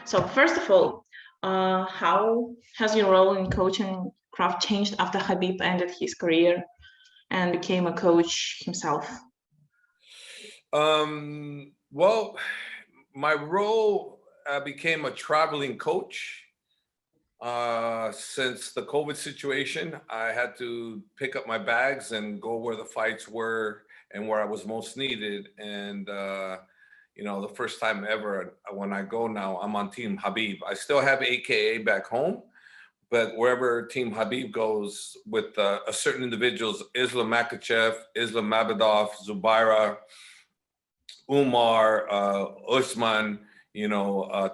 So first of all, how has your role in coaching craft changed after Habib ended his career and became a coach himself? Well, my role became a traveling coach. Since the COVID situation, I had to pick up my bags and go where the fights were and where I was most needed. And, the first time ever when I go now, I'm on Team Habib. I still have AKA back home, but wherever Team Habib goes with a certain individuals, Islam Makachev, Islam Mabadov, Zubaira, Umar, Usman,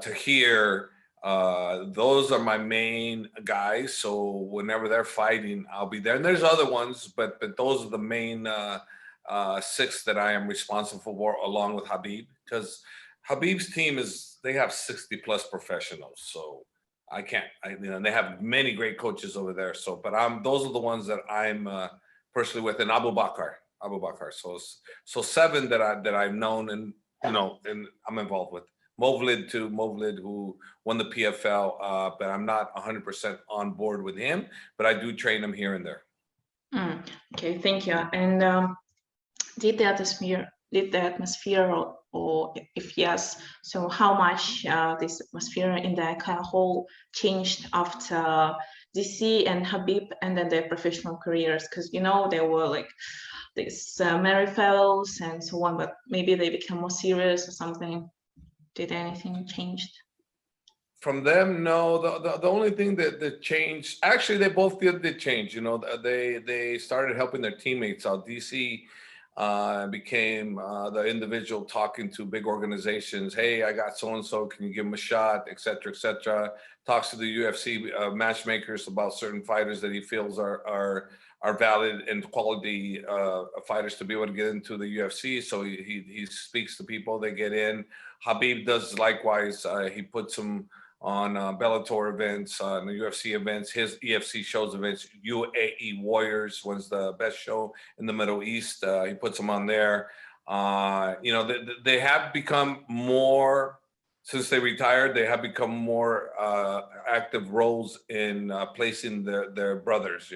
Tahir, those are my main guys. So whenever they're fighting, I'll be there. And there's other ones, but those are the main six that I am responsible for, along with Habib, because Habib's team they have 60 plus professionals. So I can't, they have many great coaches over there. So, but those are the ones that I'm personally with, and Abu Bakr. So seven that I've known and I'm involved with. Movlid, who won the PFL, but I'm not 100% on board with him, but I do train him here and there. Okay, thank you. And did the atmosphere, or if yes, so how much this atmosphere in the hall changed after DC and Habib and then their professional careers? Because there were like these merry fellows and so on, but maybe they became more serious or something. Did anything change? From them, no. The only thing that changed, actually, they both did change. They started helping their teammates out. DC became the individual talking to big organizations. Hey, I got so and so. Can you give them a shot, et cetera, et cetera. Talks to the UFC matchmakers about certain fighters that he feels are valid and quality fighters to be able to get into the UFC. So he speaks to people, they get in. Habib does likewise. He puts them on Bellator events, the UFC events, his EFC shows events, UAE Warriors was the best show in the Middle East. He puts them on there. They have become more, since they retired, they have become more active roles in placing their brothers,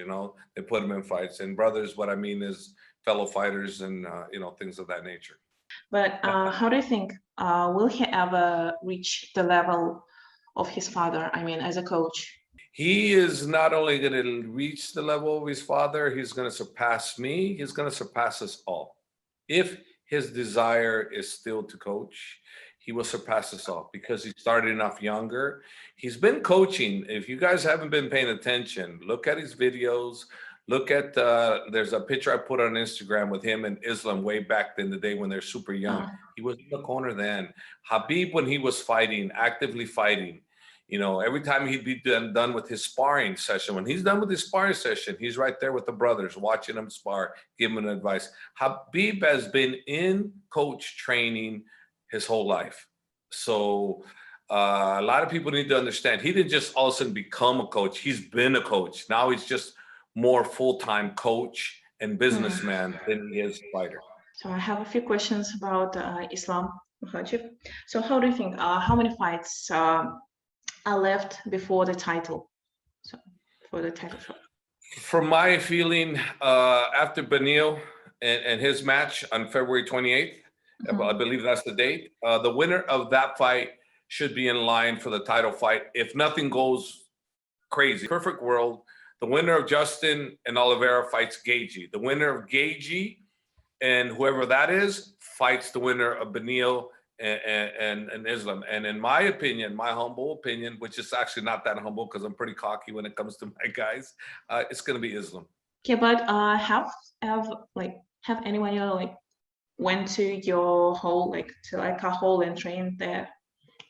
they put them in fights. And brothers, what I mean is fellow fighters and, things of that nature. But how do you think, will he ever reach the level of his father, as a coach? He is not only going to reach the level of his father, he's going to surpass me. He's going to surpass us all. If his desire is still to coach, he will surpass us all because he started off younger. He's been coaching. If you guys haven't been paying attention, look at his videos. Look at, there's a picture I put on Instagram with him and Islam way back in the day when they're super young. He was in the corner then. Habib, when he was fighting, actively fighting, every time he'd be done with his sparring session, when he's done with his sparring session, he's right there with the brothers, watching them spar, giving them advice. Habib has been in coach training his whole life. So a lot of people need to understand, he didn't just all of a sudden become a coach. He's been a coach. Now he's just more full-time coach and businessman than he is fighter. So I have a few questions about Islam Makhachev. So how do you think, how many fights are left before the title? So for the title shot. From my feeling, after Benil and his match on February 28th, I believe that's the date, the winner of that fight should be in line for the title fight. If nothing goes crazy, perfect world, the winner of Justin and Oliveira fights Gaethje. The winner of Gaethje and whoever that is fights the winner of Benil and Islam. And in my opinion, my humble opinion, which is actually not that humble because I'm pretty cocky when it comes to my guys, it's going to be Islam. Okay, but have anyone went to your hole, to a hole and trained there?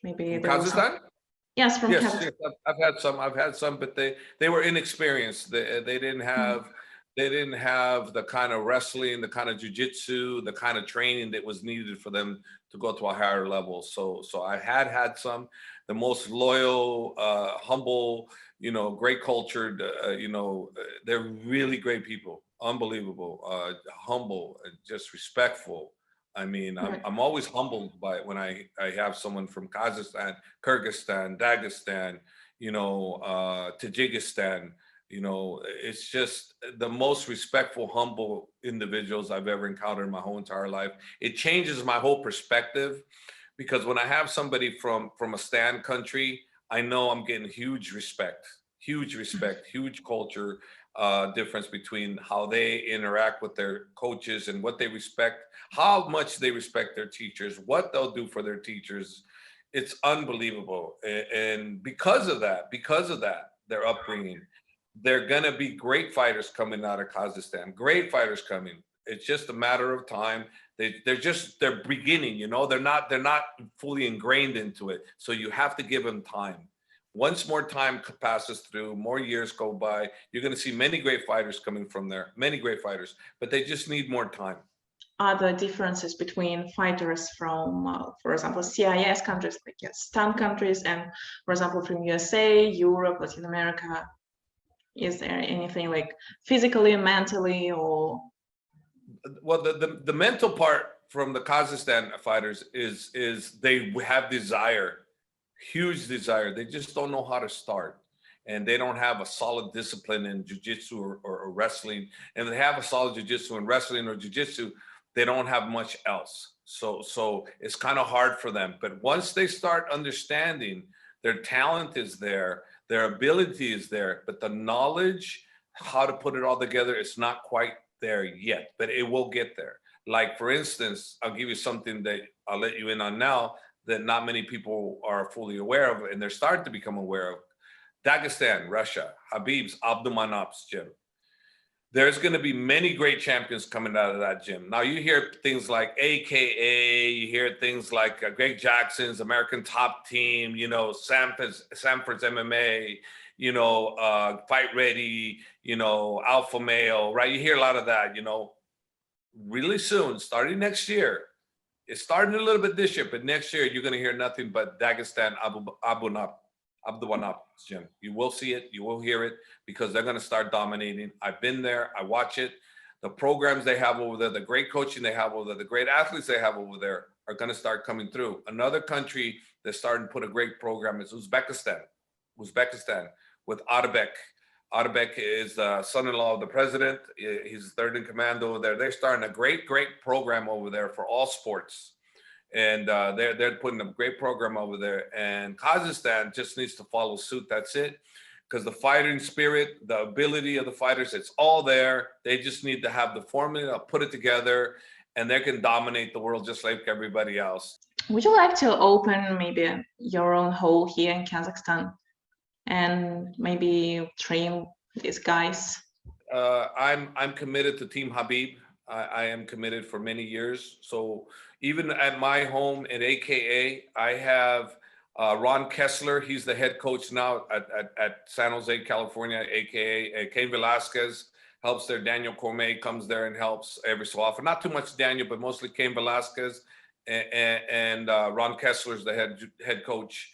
Maybe Kazakhstan? Yes, from Kazakhstan. Yes, I've had some, but they were inexperienced. They didn't have the kind of wrestling, the kind of jiu-jitsu, the kind of training that was needed for them to go to a higher level. So I had some, the most loyal, humble, great cultured, they're really great people, unbelievable, humble, just respectful. I mean, I'm always humbled by when I have someone from Kazakhstan, Kyrgyzstan, Dagestan, you know, Tajikistan. You know, it's just the most respectful, humble individuals I've ever encountered in my whole entire life. It changes my whole perspective, because when I have somebody from a stand country, I know I'm getting huge respect, huge culture difference between how they interact with their coaches and what they respect, how much they respect their teachers, what they'll do for their teachers. It's unbelievable. And because of that, their upbringing, they're going to be great fighters coming out of Kazakhstan, great fighters coming. It's just a matter of time. They're beginning, you know, they're not fully ingrained into it. So you have to give them time. Once more time passes through, more years go by, you're going to see many great fighters coming from there, many great fighters, but they just need more time. Are there differences between fighters from, for example, CIS countries, like stand countries, and, for example, from USA, Europe, Latin America? Is there anything like physically, mentally, or? Well, the mental part from the Kazakhstan fighters is they have desire, huge desire. They just don't know how to start, and they don't have a solid discipline in jiu-jitsu or wrestling. And they have a solid jiu-jitsu and wrestling or jiu-jitsu, they don't have much else. So it's kind of hard for them. But once they start understanding, their talent is there, their ability is there, but the knowledge, how to put it all together, it's not quite there yet, but it will get there. Like, for instance, I'll give you something that I'll let you in on now that not many people are fully aware of, and they're starting to become aware of. Dagestan, Russia, Habib's Abdulmanap's gym. There's going to be many great champions coming out of that gym. Now, you hear things like AKA, you hear things like Greg Jackson's American Top Team, you know, Sanford's MMA, you know, Fight Ready, you know, Alpha Male, right? You hear a lot of that, you know. Really soon, starting next year, it's starting a little bit this year, but next year, you're going to hear nothing but Dagestan Abdulmanap's gym. You will see it, you will hear it, because they're going to start dominating. I've been there, I watch it. The programs they have over there, the great coaching they have over there, the great athletes they have over there are going to start coming through. Another country that's starting to put a great program is Uzbekistan with Atabek. Atabek is the son-in-law of the president. He's third in command over there. They're starting a great program over there for all sports. And they're putting a great program over there. And Kazakhstan just needs to follow suit. That's it. Because the fighting spirit, the ability of the fighters, it's all there. They just need to have the formula, put it together, and they can dominate the world just like everybody else. Would you like to open maybe your own hall here in Kazakhstan and maybe train these guys? I'm committed to Team Habib. I am committed for many years. So even at my home at AKA, I have Ron Kessler. He's the head coach now at San Jose, California, AKA. Cain Velasquez helps there. Daniel Cormier comes there and helps every so often. Not too much Daniel, but mostly Cain Velasquez. And Ron Kessler is the head coach.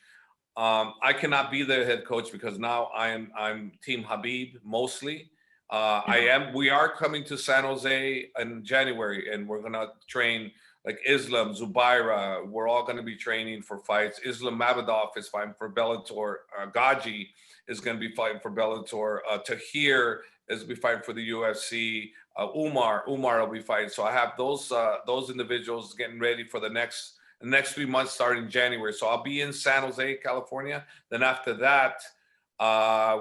I cannot be the head coach because now I'm Team Habib mostly. We are coming to San Jose in January, and we're gonna train like Islam, Zubaira. We're all gonna be training for fights. Islam Mabadov is fighting for Bellator. Gaji is gonna be fighting for Bellator. Tahir is gonna be fighting for the UFC. Umar will be fighting. So I have those individuals getting ready for the next 3 months starting January. So I'll be in San Jose, California. Then after that,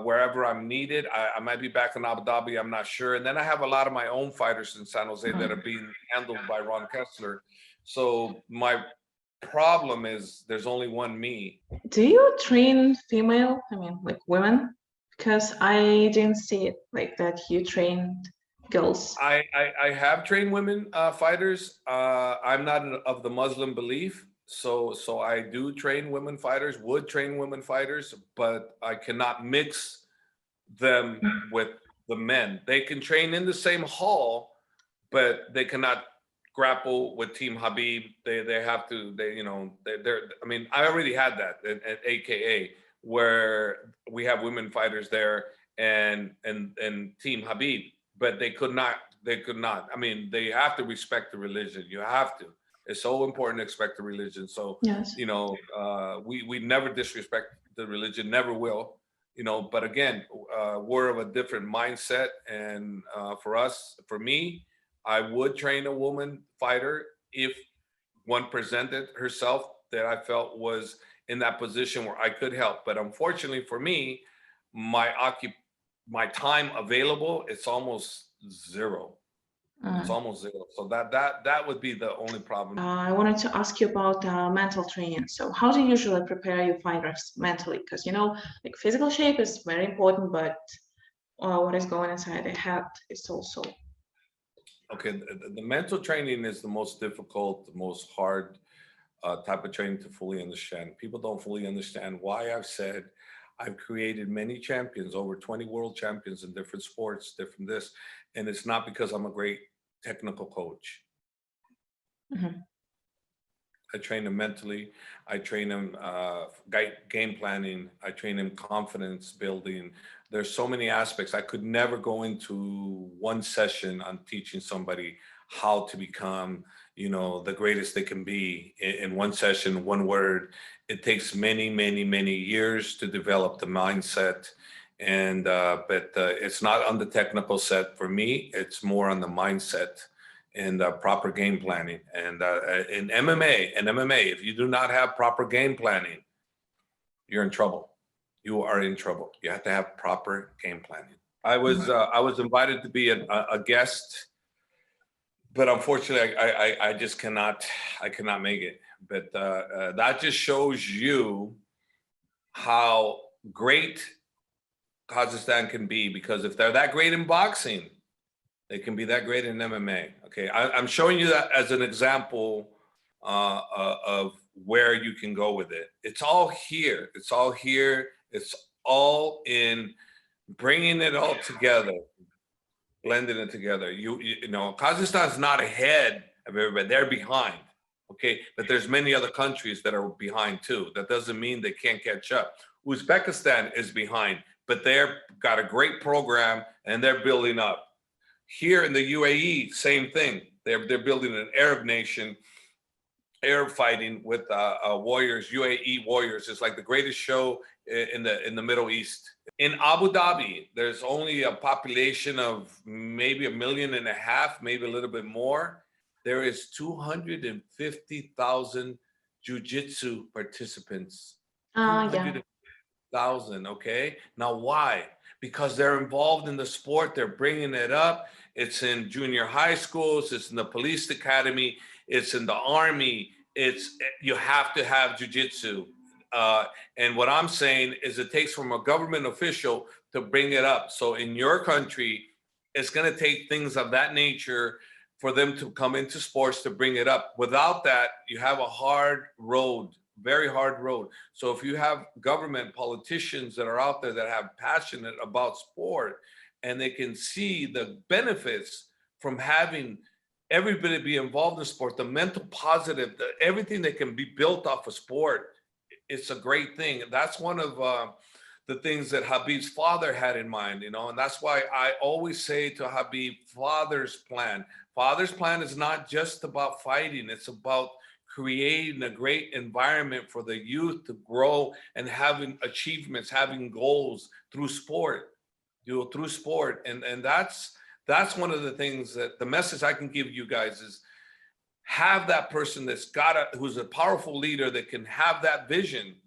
wherever I'm needed, I might be back in Abu-Dabi, I'm not sure. And then I have a lot of my own fighters in San Jose that are being handled by Ron Kessler. So my problem is there's only one me. Do you train female, like women? Because I didn't see it like that you trained girls. I have trained women fighters. I'm not of the Muslim belief. So I do train women fighters, would train women fighters, but I cannot mix them with the men. They can train in the same hall, but they cannot grapple with Team Habib. They have to, I mean, I already had that at AKA, where we have women fighters there and Team Habib, but they could not. I mean, they have to respect the religion. You have to. It's so important to respect the religion. So, Yes. you know, we never disrespect the religion, never will, you know, but again, we're of a different mindset. And for me, I would train a woman fighter if one presented herself that I felt was in that position where I could help. But unfortunately for me, my time available, it's almost zero. It's almost zero. So that would be the only problem. I wanted to ask you about mental training. So how do you usually prepare your fighters mentally? Because, you know, like physical shape is very important, but what is going inside the head is also. Okay, the mental training is the most difficult, the most hard type of training to fully understand. People don't fully understand why I've said I've created many champions, over 20 world champions in different sports, different this, and it's not because I'm a great technical coach. I train them mentally. I train them game planning. I train them confidence building. There's so many aspects. I could never go into one session on teaching somebody how to become, you know, the greatest they can be in one session, one word. It takes many, many, many years to develop the mindset. And but it's not on the technical set for me. It's more on the mindset and proper game planning. And in MMA, if you do not have proper game planning, you're in trouble. You are in trouble. You have to have proper game planning. I was invited to be a guest, but unfortunately, I just cannot. I cannot make it. But that just shows you how great Kazakhstan can be, because if they're that great in boxing, they can be that great in MMA. Okay, I'm showing you that as an example of where you can go with it. It's all here. It's all here. It's all in bringing it all together, blending it together. You know, Kazakhstan's not ahead of everybody. They're behind. Okay, but there's many other countries that are behind too. That doesn't mean they can't catch up. Uzbekistan is behind, but they've got a great program and they're building up. Here in the UAE, same thing. They're building an Arab nation, Arab fighting with warriors, UAE warriors. It's like the greatest show in the Middle East. In Abu-Dabi, there's only a population of maybe 1.5 million, maybe a little bit more. There is 250,000 jiu-jitsu participants. 250,000, okay? Now why? Because they're involved in the sport, they're bringing it up. It's in junior high schools, it's in the police academy, it's in the army. You have to have jiu-jitsu. And what I'm saying is it takes from a government official to bring it up. So in your country, it's gonna take things of that nature for them to come into sports to bring it up. Without that, you have a hard road, very hard road. So if you have government politicians that are out there that have passionate about sport and they can see the benefits from having everybody be involved in sport, the mental positive, everything that can be built off of sport, it's a great thing. That's one of the things that Habib's father had in mind, you know, and that's why I always say to Habib, father's plan. Father's plan is not just about fighting, it's about creating a great environment for the youth to grow and having achievements, having goals through sport, you know, through sport. And that's one of the things that the message I can give you guys is have that person that's who's a powerful leader that can have that vision